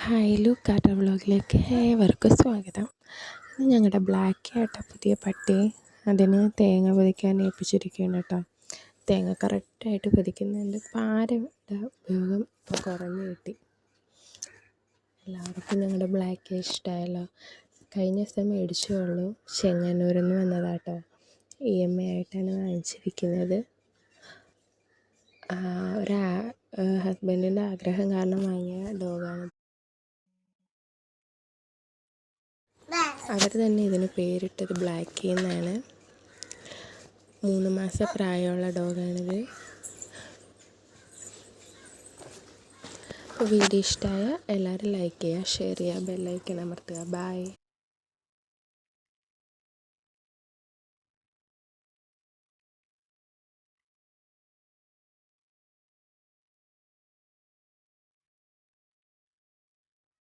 Hi ലൂക്കാട്ട വ്ളോഗിലേക്ക് ഏവർക്കും സ്വാഗതം. ഇന്ന് ഞങ്ങളുടെ ബ്ലാക്ക് ക്യാട്ട പുതിയ പട്ടി അതിന് തേങ്ങ പൊതിക്കാൻ ഏൽപ്പിച്ചിരിക്കുകയാണ് കേട്ടോ. തേങ്ങ കറക്റ്റായിട്ട് പൊതിക്കുന്നുണ്ട്. പാരയുടെ ഉപയോഗം ഇപ്പോൾ കുറഞ്ഞു കിട്ടി. എല്ലാവർക്കും ഞങ്ങളുടെ ബ്ലാക്ക് ഇഷ്ടമായല്ലോ. കഴിഞ്ഞ ദിവസം മേടിച്ചേ ഉള്ളൂ. ചെങ്ങന്നൂരിൽ നിന്ന് വന്നതാട്ടോ. EMI ആയിട്ടാണ് വാങ്ങിച്ചിരിക്കുന്നത്. ഹസ്ബൻഡിൻ്റെ ആഗ്രഹം കാരണം വാങ്ങിയ ഡോഗാണ്. അവർ തന്നെ ഇതിന് പേരിട്ടത് ബ്ലാക്കി എന്നാണ്. 3 മാസം പ്രായമുള്ള ഡോഗാണിത്. വീഡിയോ ഇഷ്ടമായ എല്ലാവരും ലൈക്ക് ചെയ്യുക, ഷെയർ ചെയ്യുക, ബെല്ലൈക്കൺ അമർത്തുക. ബൈ.